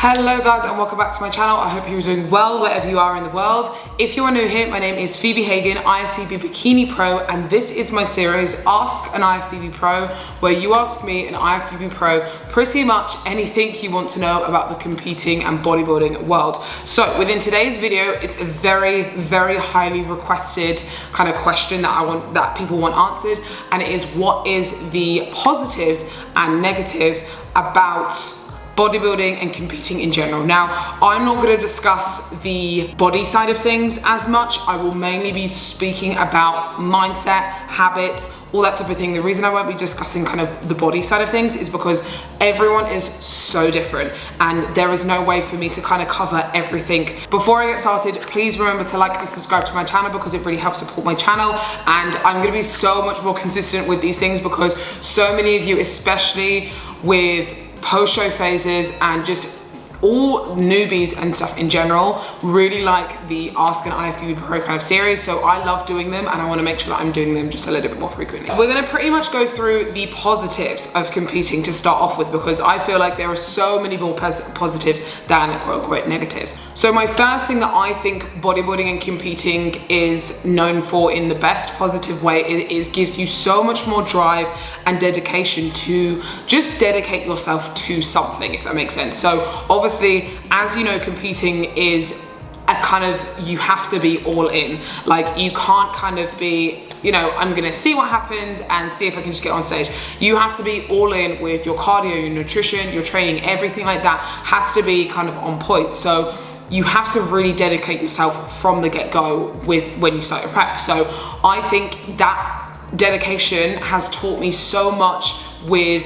Hello guys and welcome back to my channel. I hope you're doing well wherever you are in the world. If you are new here, my name is Phoebe Hagan, IFBB Bikini Pro, and this is my series Ask an IFBB Pro, where you ask me, an IFBB Pro, pretty much anything you want to know about the competing and bodybuilding world. So within today's video, it's a very highly requested kind of question that people want answered, and it is what is the positives and negatives about bodybuilding and competing in general. Now, I'm not going to discuss the body side of things as much. I will mainly be speaking about mindset, habits, all that type of thing. The reason I won't be discussing kind of the body side of things is because everyone is so different and there is no way for me to kind of cover everything. Before I get started, please remember to like and subscribe to my channel because it really helps support my channel, and I'm going to be so much more consistent with these things because so many of you, especially with post-show phases and just all newbies and stuff in general, really like the Ask an IFBB Pro kind of series. So I love doing them and I want to make sure that I'm doing them just a little bit more frequently. We're going to pretty much go through the positives of competing to start off with, because I feel like there are so many more positives than quote unquote negatives. So my first thing that I think bodybuilding and competing is known for in the best positive way is gives you so much more drive and dedication to just dedicate yourself to something, if that makes sense. So obviously, as you know, competing is a kind of, you have to be all in. Like, you can't kind of be, you know, I'm gonna see what happens and see if I can just get on stage. You have to be all in with your cardio, your nutrition, your training, everything like that has to be kind of on point. So you have to really dedicate yourself from the get-go with when you start your prep. So I think that dedication has taught me so much with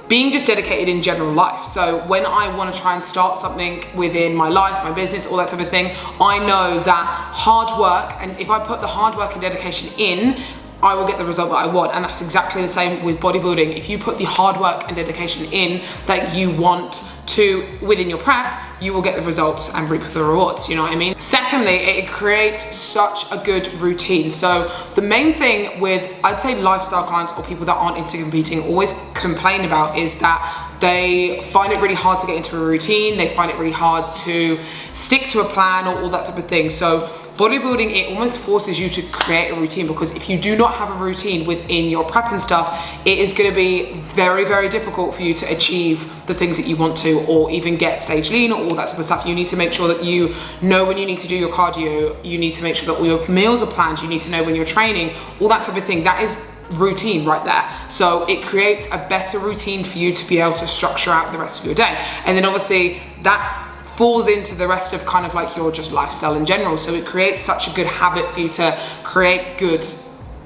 being just dedicated in general life. So when I want to try and start something within my life, my business, all that type of thing, I know that hard work, and if I put the hard work and dedication in, I will get the result that I want. And that's exactly the same with bodybuilding. If you put the hard work and dedication in that you want to within your prep, you will get the results and reap the rewards, you know what I mean? Secondly, it creates such a good routine. So the main thing with, I'd say, lifestyle clients or people that aren't into competing always complain about is that they find it really hard to get into a routine, they find it really hard to stick to a plan or all that type of thing. So bodybuilding, it almost forces you to create a routine, because if you do not have a routine within your prep and stuff, it is going to be very difficult for you to achieve the things that you want to, or even get stage lean or all that type of stuff. You need to make sure that you know when you need to do your cardio, you need to make sure that all your meals are planned, you need to know when you're training, all that type of thing. That is routine right there. So it creates a better routine for you to be able to structure out the rest of your day. And then obviously that falls into the rest of kind of like your just lifestyle in general. So it creates such a good habit for you to create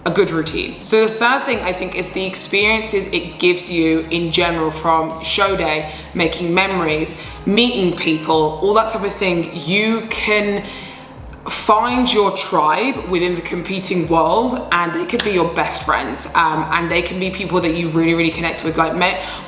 a good routine. So the third thing I think is the experiences it gives you in general, from show day, making memories, meeting people, all that type of thing. You can find your tribe within the competing world, and they could be your best friends, and they can be people that you really connect with. Like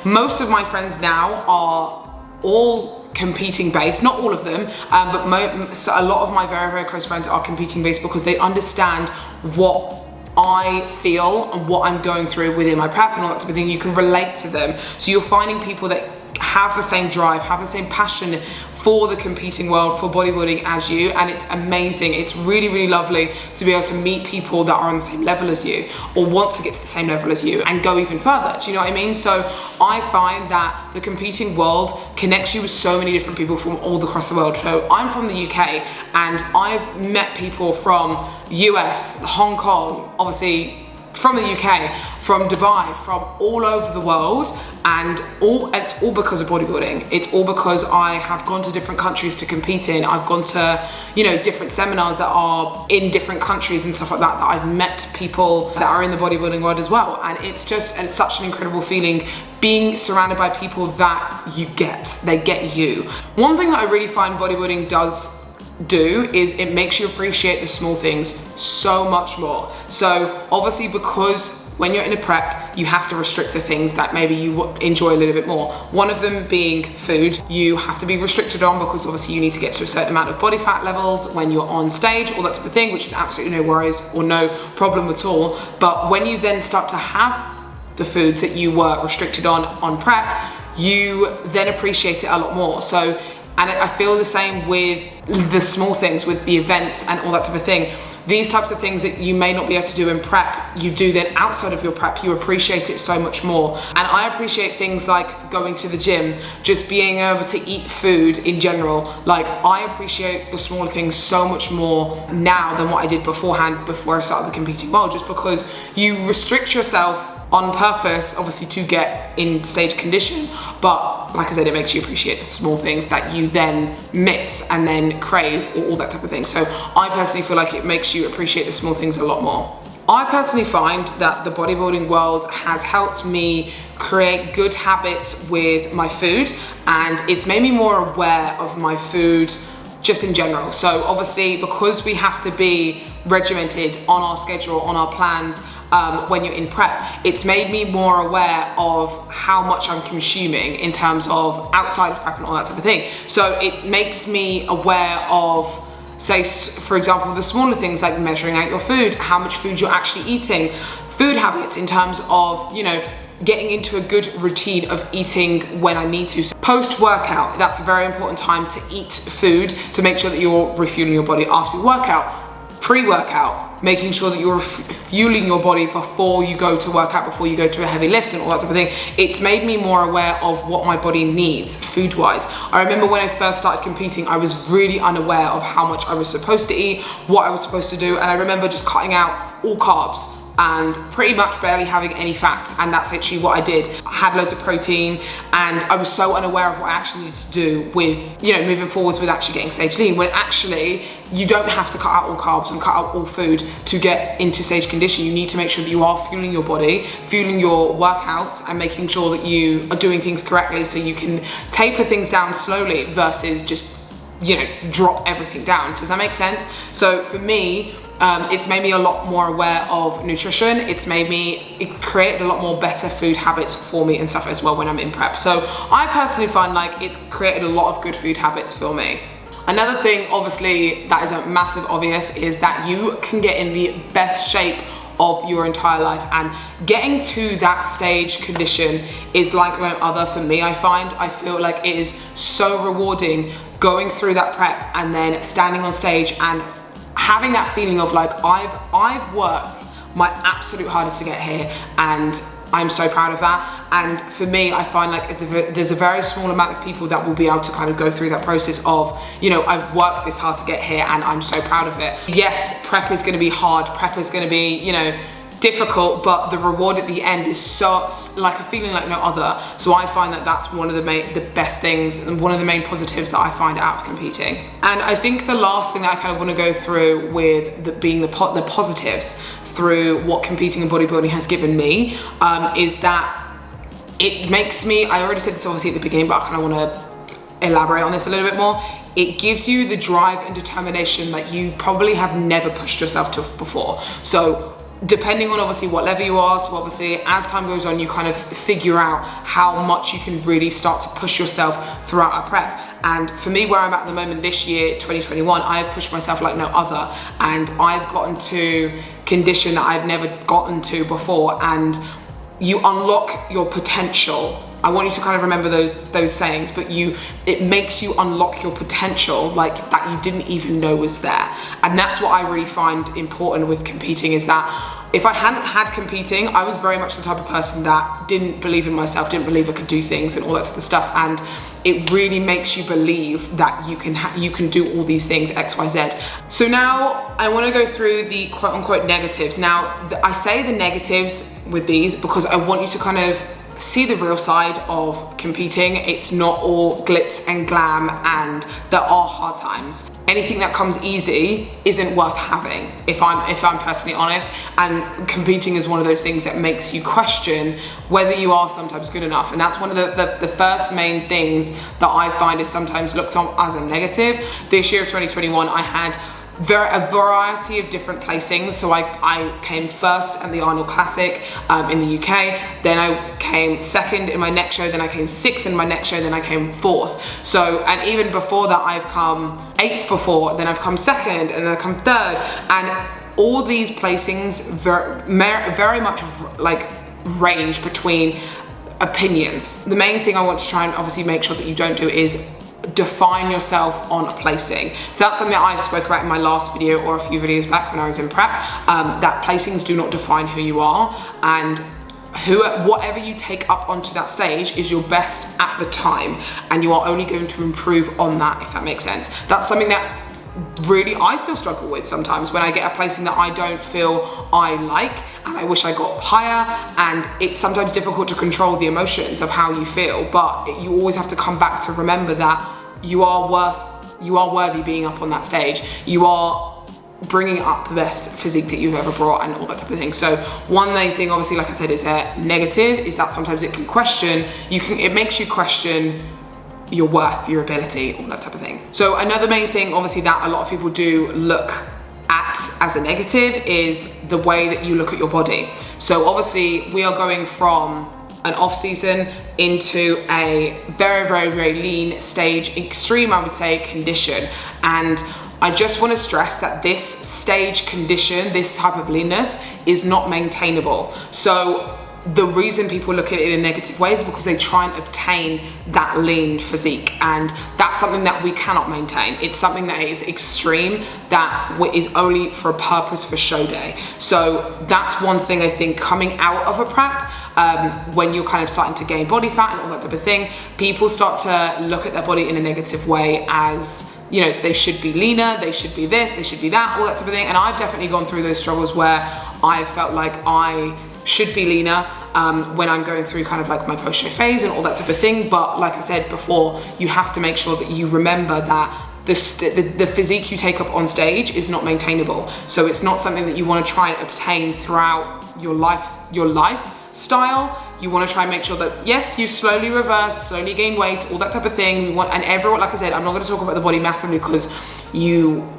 most of my friends now are all competing based, not all of them, but so a lot of my very close friends are competing based because they understand what I feel and what I'm going through within my prep and all that type of thing. You can relate to them. So you're finding people that have the same drive, have the same passion for the competing world, for bodybuilding as you, and it's amazing. It's really lovely to be able to meet people that are on the same level as you, or want to get to the same level as you and go even further. Do you know what I mean? So I find that the competing world connects you with so many different people from all across the world. So I'm from the UK and I've met people from US, Hong Kong, obviously from the UK, from Dubai, from all over the world, and it's all because of bodybuilding. It's all because I have gone to different countries to compete in. I've gone to, you know, different seminars that are in different countries and stuff like that, that I've met people that are in the bodybuilding world as well. And it's such an incredible feeling being surrounded by people that they get you. One thing that I really find bodybuilding does do is it makes you appreciate the small things so much more. So obviously, because when you're in a prep, you have to restrict the things that maybe you enjoy a little bit more. One of them being food. You have to be restricted on, because obviously you need to get to a certain amount of body fat levels when you're on stage, all that type of thing, which is absolutely no worries or no problem at all. But when you then start to have the foods that you were restricted on prep, you then appreciate it a lot more. So And I feel the same with the small things, with the events and all that type of thing. These types of things that you may not be able to do in prep, you do then outside of your prep, you appreciate it so much more. And I appreciate things like going to the gym, just being able to eat food in general. Like, I appreciate the smaller things so much more now than what I did beforehand, before I started the competing world, just because you restrict yourself on purpose, obviously, to get in stage condition. But like I said, it makes you appreciate the small things that you then miss and then crave, or all that type of thing. So I personally feel like it makes you appreciate the small things a lot more. I personally find that the bodybuilding world has helped me create good habits with my food, and it's made me more aware of my food just in general. So obviously, because we have to be regimented on our schedule, on our plans, when you're in prep, it's made me more aware of how much I'm consuming in terms of outside of prep and all that type of thing. So it makes me aware of, say, for example, the smaller things like measuring out your food, how much food you're actually eating, food habits in terms of, you know, getting into a good routine of eating when I need to. So post-workout, that's a very important time to eat food to make sure that you're refueling your body after your workout. Pre-workout, making sure that you're fueling your body before you go to workout, before you go to a heavy lift and all that type of thing. It's made me more aware of what my body needs food-wise. I remember when I first started competing, I was really unaware of how much I was supposed to eat, what I was supposed to do, and I remember just cutting out all carbs and pretty much barely having any fats, and that's literally what I did. I had loads of protein, and I was so unaware of what I actually needed to do with, you know, moving forwards with actually getting stage lean, when actually you don't have to cut out all carbs and cut out all food to get into stage condition. You need to make sure that you are fueling your body, fueling your workouts, and making sure that you are doing things correctly so you can taper things down slowly versus just, you know, drop everything down. Does that make sense? So for me, it's made me a lot more aware of nutrition. It created a lot more better food habits for me and stuff as well when I'm in prep. So I personally find like it's created a lot of good food habits for me. Another thing, obviously, that is a massive obvious, is that you can get in the best shape of your entire life, and getting to that stage condition is like no other for me. I feel like it is so rewarding going through that prep and then standing on stage and having that feeling of like, I've worked my absolute hardest to get here, and I'm so proud of that. And for me, I find like there's a very small amount of people that will be able to kind of go through that process of, you know, I've worked this hard to get here and I'm so proud of it. Yes, prep is going to be hard, prep is going to be, you know, difficult, but the reward at the end is so, like, a feeling like no other. So I find that that's one of the best things, and one of the main positives that I find out of competing. And I think the last thing that I kind of want to go through with being the positives through what competing and bodybuilding has given me, is that it makes me, I already said this obviously at the beginning, but I kind of want to elaborate on this a little bit more. It gives you the drive and determination that you probably have never pushed yourself to before. So depending on obviously what level you are, so obviously as time goes on, you kind of figure out how much you can really start to push yourself throughout our prep. And for me, where I'm at the moment this year, 2021, I've pushed myself like no other, and I've gotten to condition that I've never gotten to before, and you unlock your potential. I want you to kind of remember those sayings, but it makes you unlock your potential like that you didn't even know was there. And that's what I really find important with competing, is that if I hadn't had competing, I was very much the type of person that didn't believe in myself, didn't believe I could do things and all that type of stuff. And it really makes you believe that you can do all these things, X, Y, Z. So now I want to go through the quote unquote negatives. Now I say the negatives with these because I want you to kind of see the real side of competing. It's not all glitz and glam, and there are hard times. Anything that comes easy isn't worth having, if I'm personally honest. And competing is one of those things that makes you question whether you are sometimes good enough. And that's one of the first main things that I find is sometimes looked on as a negative. This year of 2021, I had a variety of different placings. So I came first at the Arnold Classic in the UK, then I came second in my next show, then I came sixth in my next show, then I came fourth. So, and even before that, I've come eighth before, then I've come second, and then I come third. And all these placings very much like range between opinions. The main thing I want to try and obviously make sure that you don't do is define yourself on a placing. So that's something that I spoke about in my last video or a few videos back when I was in prep, that placings do not define who you are, and whatever you take up onto that stage is your best at the time, and you are only going to improve on that, if that makes sense. That's something that really I still struggle with sometimes when I get a placing that I don't feel I like and I wish I got higher, and it's sometimes difficult to control the emotions of how you feel, but you always have to come back to remember that you are worthy being up on that stage. You are bringing up the best physique that you've ever brought and all that type of thing. So one main thing, obviously, like I said, is a negative, is that sometimes it can question, it makes you question your worth, your ability, all that type of thing. So another main thing, obviously, that a lot of people do look at as a negative is the way that you look at your body. So obviously we are going from an off season into a very, very, very lean stage, extreme, I would say, condition. And I just want to stress that this stage condition, this type of leanness, is not maintainable. So the reason people look at it in a negative way is because they try and obtain that lean physique, and that's something that we cannot maintain. It's something that is extreme, that is only for a purpose for show day. So that's one thing I think coming out of a prep, when you're kind of starting to gain body fat and all that type of thing, people start to look at their body in a negative way as, you know, they should be leaner, they should be this, they should be that, all that type of thing. And I've definitely gone through those struggles where I felt like I should be leaner when I'm going through kind of like my post-show phase and all that type of thing. But like I said before, you have to make sure that you remember that the physique you take up on stage is not maintainable. So it's not something that you want to try and obtain throughout your lifestyle. You want to try and make sure that, yes, you slowly reverse, slowly gain weight, all that type of thing. And everyone, like I said, I'm not going to talk about the body massively because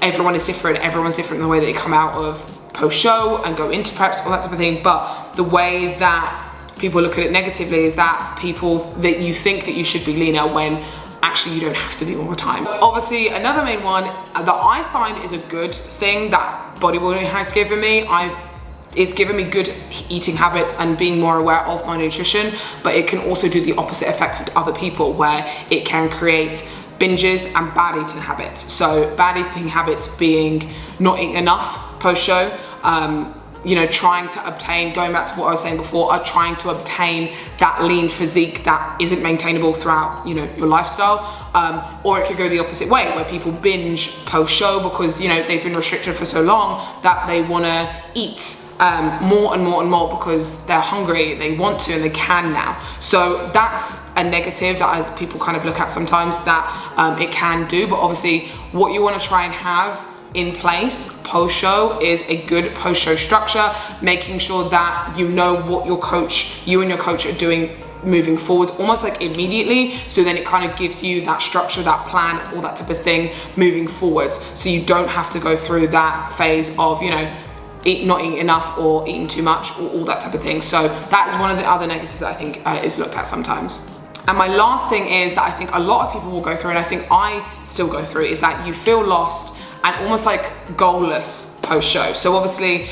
everyone is different. Everyone's different in the way that they come out of post-show and go into preps, all that type of thing. But the way that people look at it negatively is that you think that you should be leaner when actually you don't have to be all the time. Obviously, another main one that I find is a good thing that bodybuilding has given me, it's given me good eating habits and being more aware of my nutrition, but it can also do the opposite effect with other people, where it can create binges and bad eating habits. So bad eating habits being not eating enough post-show, you know, trying to obtain, going back to what I was saying before, trying to obtain that lean physique that isn't maintainable throughout, you know, your lifestyle. Or it could go the opposite way, where people binge post-show because, you know, they've been restricted for so long that they want to eat more and more and more because they're hungry, they want to, and they can now. So that's a negative that as people kind of look at sometimes, that it can do. But obviously what you want to try and have in place post-show is a good post-show structure, making sure that you know what you and your coach are doing moving forward, almost like immediately. So then it kind of gives you that structure, that plan, all that type of thing moving forwards, so you don't have to go through that phase of, you know, not eating enough or eating too much or all that type of thing. So that is one of the other negatives that I think is looked at sometimes. And my last thing is that I think a lot of people will go through, and I think I still go through, is that you feel lost and almost like goalless post-show. So obviously,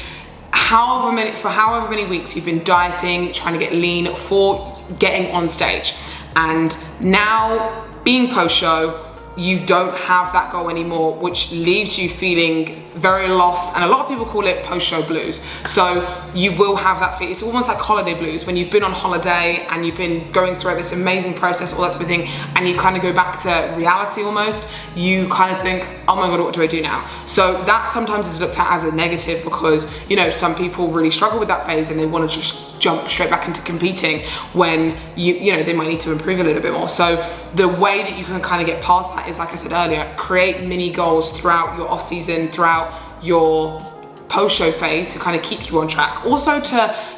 however many weeks you've been dieting, trying to get lean for getting on stage, and now being post-show, you don't have that goal anymore, which leaves you feeling very lost. And a lot of people call it post-show blues. So you will have that feeling. It's almost like holiday blues, when you've been on holiday and you've been going through this amazing process, all that type of thing, and you kind of go back to reality almost. You kind of think, oh my God, what do I do now? So that sometimes is looked at as a negative because, you know, some people really struggle with that phase and they want to just jump straight back into competing when you know, they might need to improve a little bit more. So the way that you can kind of get past that is, like I said earlier, create mini goals throughout your off season, throughout your post-show phase, to kind of keep you on track. Also,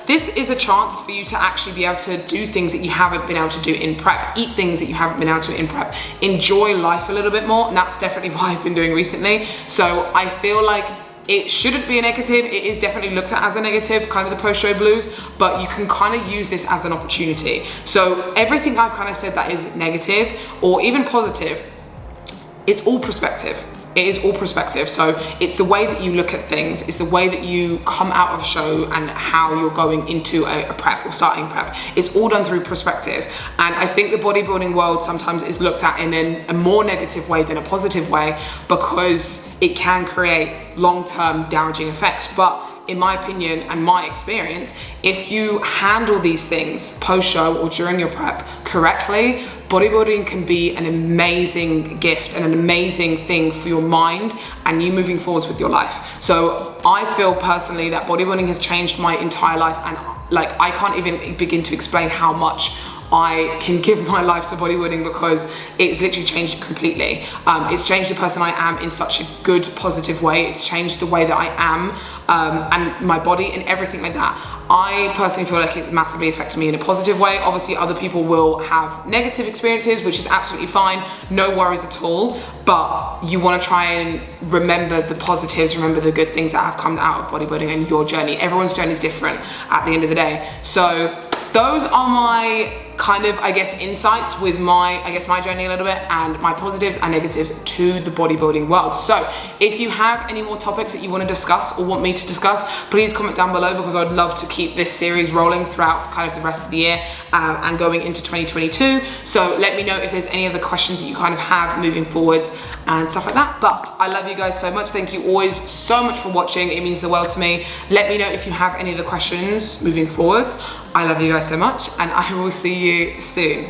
this is a chance for you to actually be able to do things that you haven't been able to do in prep, eat things that you haven't been able to in prep, enjoy life a little bit more, and that's definitely what I've been doing recently. So I feel like it shouldn't be a negative. It is definitely looked at as a negative, kind of the post-show blues, but you can kind of use this as an opportunity. So everything I've kind of said that is negative or even positive, it's all perspective. it is all perspective. So it's the way that you look at things, it's the way that you come out of a show and how you're going into a prep or starting prep. It's all done through perspective. And I think the bodybuilding world sometimes is looked at in a more negative way than a positive way, because it can create long-term damaging effects. But in my opinion and my experience, if you handle these things post-show or during your prep correctly, bodybuilding can be an amazing gift and an amazing thing for your mind and you moving forwards with your life. So I feel personally that bodybuilding has changed my entire life, and like I can't even begin to explain how much I can give my life to bodybuilding, because it's literally changed it completely. It's changed the person I am in such a good, positive way. It's changed the way that I am and my body and everything like that. I personally feel like it's massively affected me in a positive way. Obviously, other people will have negative experiences, which is absolutely fine. No worries at all. But you want to try and remember the positives, remember the good things that have come out of bodybuilding and your journey. Everyone's journey is different at the end of the day. So those are my kind of, I guess, insights with my journey a little bit, and my positives and negatives to the bodybuilding world. So if you have any more topics that you want to discuss or want me to discuss, please comment down below, because I'd love to keep this series rolling throughout kind of the rest of the year and going into 2022. So let me know if there's any other questions that you kind of have moving forwards and stuff like that. But I love you guys so much. Thank you always so much for watching. It means the world to me. Let me know if you have any other questions moving forwards. I love you guys so much, and I will see you soon.